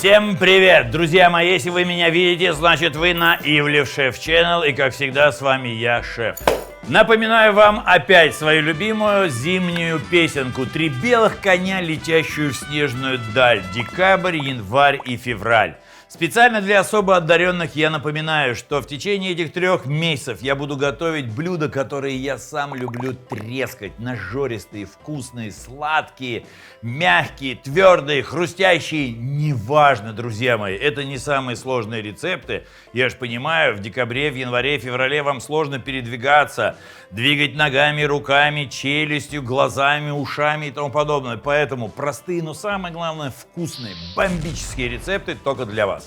Всем привет, друзья мои, если вы меня видите, значит вы на Ивлев Шеф Channel, и как всегда с вами я, Шеф. Напоминаю вам опять свою любимую зимнюю песенку «Три белых коня, летящую в снежную даль. Декабрь, январь и февраль». Специально для особо одаренных я напоминаю, что в течение этих 3 месяцев я буду готовить блюда, которые я сам люблю трескать. Нажористые, вкусные, сладкие, мягкие, твердые, хрустящие. Неважно, друзья мои, это не самые сложные рецепты. Я же понимаю, в декабре, в январе, феврале вам сложно передвигаться, двигать ногами, руками, челюстью, глазами, ушами и тому подобное. Поэтому простые, но самое главное, вкусные, бомбические рецепты только для вас.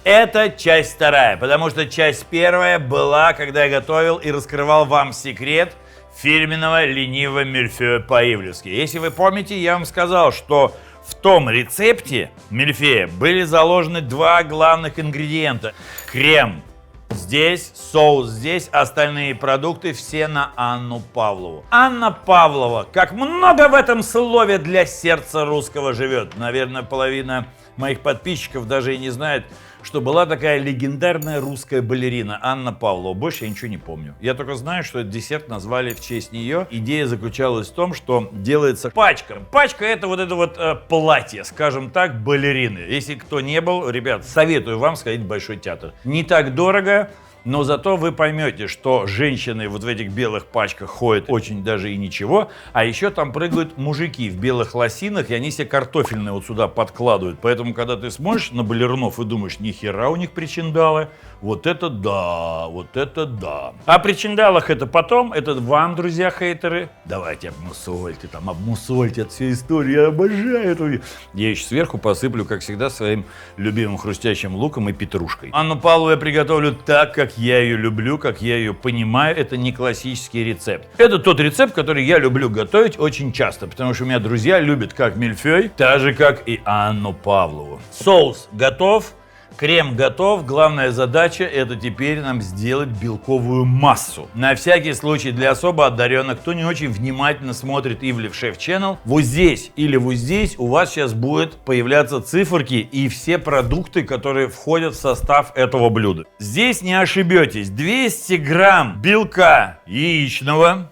Это часть 2, потому что часть 1 была, когда я готовил и раскрывал вам секрет фирменного ленивого мильфея по-ивлевски. Если вы помните, я вам сказал, что в том рецепте мильфея были заложены 2 главных ингредиента. Крем здесь, соус здесь, остальные продукты все на Анну Павлову. Анна Павлова, как много в этом слове для сердца русского живет. Наверное, половина моих подписчиков даже и не знает, что была такая легендарная русская балерина Анна Павлова. Больше я ничего не помню. Я только знаю, что этот десерт назвали в честь нее. Идея заключалась в том, что делается пачка. Пачка — это вот это вот платье, скажем так, балерины. Если кто не был, ребят, советую вам сходить в Большой театр. Не так дорого, но зато вы поймете, что женщины вот в этих белых пачках ходят очень даже и ничего, а еще там прыгают мужики в белых лосинах, и они себе картофельные вот сюда подкладывают. Поэтому, когда ты смотришь на балерунов и думаешь, нихера у них причиндалы, вот это да, вот это да. О причиндалах это потом, это вам, друзья хейтеры. Давайте обмусольте от всей истории, я обожаю эту. Я еще сверху посыплю, как всегда, своим любимым хрустящим луком и петрушкой. Анну Павлову я приготовлю так, как я ее люблю, как я ее понимаю. Это не классический рецепт. Это тот рецепт, который я люблю готовить очень часто, потому что у меня друзья любят как мильфей, так же, как и Анну Павлову. Соус готов. Крем готов, главная задача — это теперь нам сделать белковую массу. На всякий случай для особо одаренных, кто не очень внимательно смотрит Ивлев Шеф Channel, вот здесь или вот здесь у вас сейчас будут появляться циферки и все продукты, которые входят в состав этого блюда. Здесь не ошибетесь: 200 грамм белка яичного,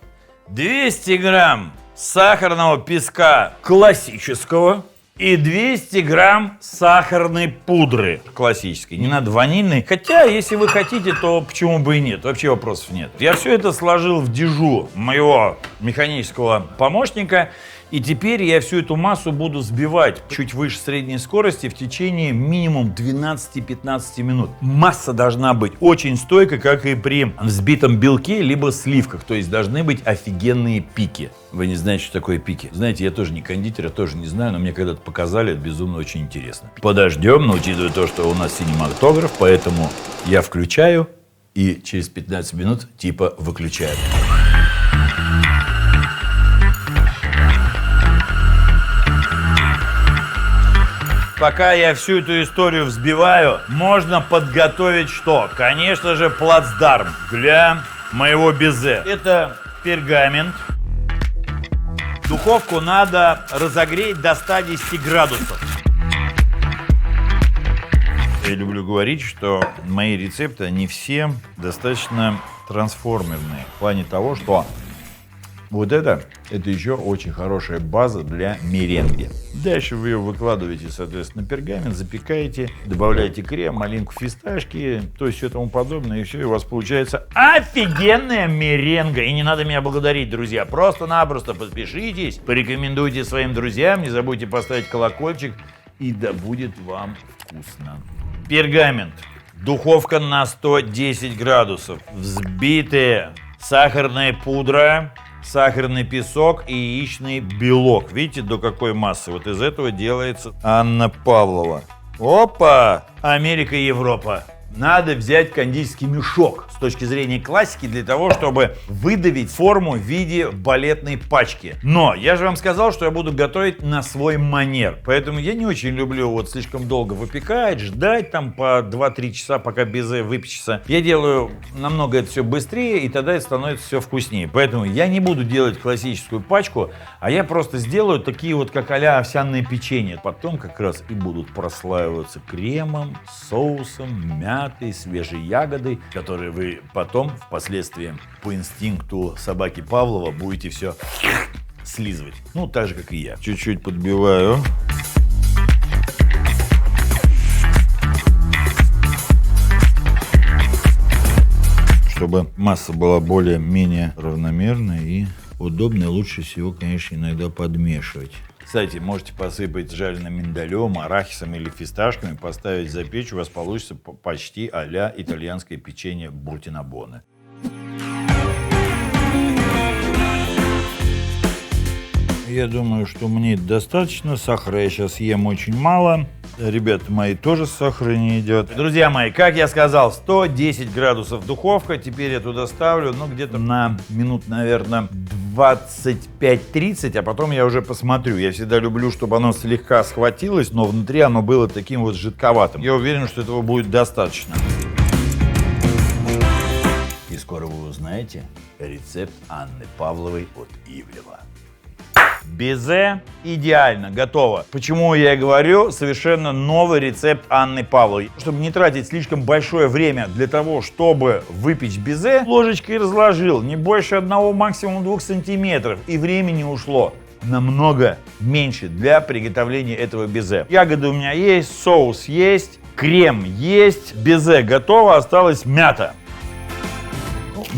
200 грамм сахарного песка классического, и 200 грамм сахарной пудры классической. Не надо ванильной. Хотя, если вы хотите, то почему бы и нет. Вообще вопросов нет. Я все это сложил в дежу моего механического помощника. И теперь я всю эту массу буду взбивать чуть выше средней скорости в течение минимум 12-15 минут. Масса должна быть очень стойкой, как и при взбитом белке, либо сливках. То есть должны быть офигенные пики. Вы не знаете, что такое пики? Знаете, я тоже не кондитер, я тоже не знаю, но мне когда-то показали, это безумно очень интересно. Подождем, но учитывая то, что у нас синематограф, поэтому я включаю и через 15 минут типа выключаю. Пока я всю эту историю взбиваю, можно подготовить что? Конечно же, плацдарм для моего безе. Это пергамент. Духовку надо разогреть до 110 градусов. Я люблю говорить, что мои рецепты, они все достаточно трансформерные. В плане того, что вот это еще очень хорошая база для меренги. Дальше вы ее выкладываете, соответственно, на пергамент, запекаете, добавляете крем, малинку фисташки, то есть все тому подобное, и все, и у вас получается офигенная меренга. И не надо меня благодарить, друзья, просто-напросто подпишитесь, порекомендуйте своим друзьям, не забудьте поставить колокольчик, и да будет вам вкусно. Пергамент, духовка на 110 градусов, взбитая сахарная пудра, сахарный песок и яичный белок. Видите, до какой массы? Вот из этого делается Анна Павлова. Опа! Америка и Европа. надо взять кондитерский мешок с точки зрения классики для того, чтобы выдавить форму в виде балетной пачки. Но я же вам сказал, что я буду готовить на свой манер. Поэтому я не очень люблю вот слишком долго выпекать, ждать там по 2-3 часа, пока безе выпечется. Я делаю намного это все быстрее, и тогда это становится все вкуснее. Поэтому я не буду делать классическую пачку, а я просто сделаю такие вот как а-ля овсяное печенье. Потом как раз и будут прослаиваться кремом, соусом, мятой, свежей ягодой, которые вы потом, впоследствии, по инстинкту собаки Павлова будете все слизывать. Ну, так же, как и я. Чуть-чуть подбиваю. Чтобы масса была более-менее равномерной и удобной, лучше всего, конечно, иногда подмешивать. Кстати, можете посыпать жареным миндалем, арахисом или фисташками, поставить за печь, у вас получится почти а-ля итальянское печенье буртинабоне. Я думаю, что мне достаточно. Сахара я сейчас ем очень мало. Ребята мои тоже сахара не едят. Друзья мои, как я сказал, 110 градусов духовка. Теперь я туда ставлю, ну, где-то на минут, наверное, 25-30, а потом я уже посмотрю. Я всегда люблю, чтобы оно слегка схватилось, но внутри оно было таким вот жидковатым. Я уверен, что этого будет достаточно. И скоро вы узнаете рецепт Анны Павловой от Ивлева. Безе идеально готово. Почему я и говорю, совершенно новый рецепт Анны Павловой. Чтобы не тратить слишком большое время для того, чтобы выпечь безе, ложечкой разложил не больше 1, максимум 2 сантиметров. И времени ушло намного меньше для приготовления этого безе. Ягоды у меня есть, соус есть, крем есть, безе готово, осталась мята.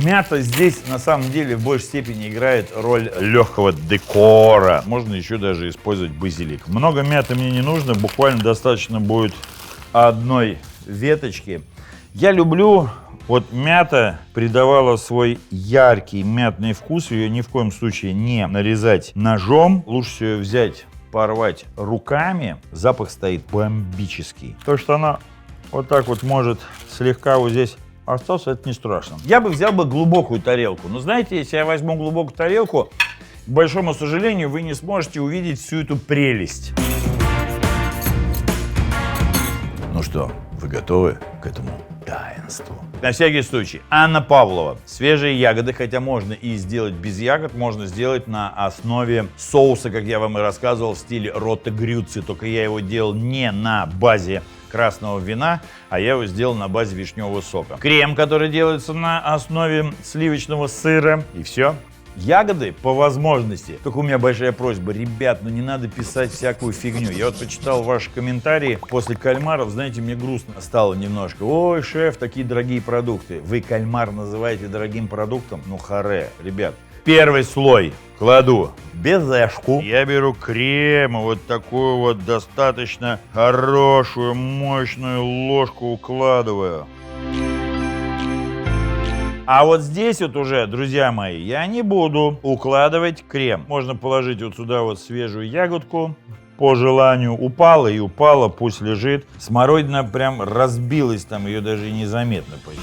Мята здесь на самом деле в большей степени играет роль легкого декора. Можно еще даже использовать базилик. Много мяты мне не нужно, буквально достаточно будет одной веточки. Я люблю, вот мята придавала свой яркий мятный вкус. Ее ни в коем случае не нарезать ножом. Лучше всего ее взять, порвать руками. Запах стоит бомбический. То, что она вот так вот может слегка вот здесь остался, это не страшно. Я бы взял глубокую тарелку. Но знаете, если я возьму глубокую тарелку, к большому сожалению, вы не сможете увидеть всю эту прелесть. Ну что, вы готовы к этому таинству? На всякий случай, Анна Павлова. Свежие ягоды, хотя можно и сделать без ягод, можно сделать на основе соуса, как я вам и рассказывал, в стиле ротте грюци. Только я его делал не на базе красного вина, а я его сделал на базе вишневого сока. Крем, который делается на основе сливочного сыра. И все. Ягоды по возможности. Только у меня большая просьба, ребят, ну не надо писать всякую фигню. Я вот почитал ваши комментарии после кальмаров, знаете, мне грустно стало немножко. Ой, шеф, такие дорогие продукты. Вы кальмар называете дорогим продуктом? Ну харе, ребят. Первый слой кладу безешку. Я беру крем, вот такую вот достаточно хорошую, мощную ложку укладываю. А вот здесь вот уже, друзья мои, я не буду укладывать крем. Можно положить вот сюда вот свежую ягодку. По желанию упала и упала, пусть лежит. Смородина прям разбилась там, ее даже и незаметно почти.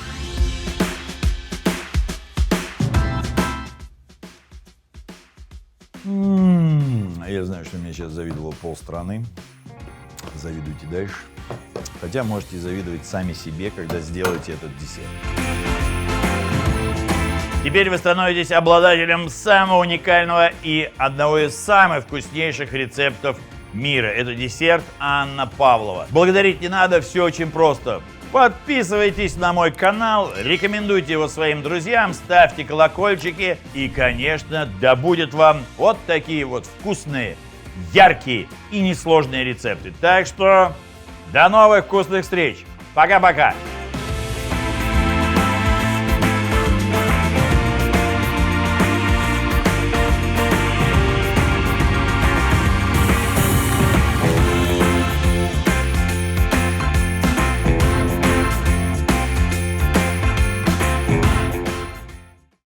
Я знаю, что меня сейчас завидовало полстраны. Завидуйте дальше. Хотя можете завидовать сами себе, когда сделаете этот десерт. Теперь вы становитесь обладателем самого уникального и одного из самых вкуснейших рецептов мира. Это десерт Анна Павлова. Благодарить не надо, все очень просто. Подписывайтесь на мой канал, рекомендуйте его своим друзьям, ставьте колокольчики и, конечно, да будет вам вот такие вот вкусные, яркие и несложные рецепты. Так что до новых вкусных встреч. Пока-пока.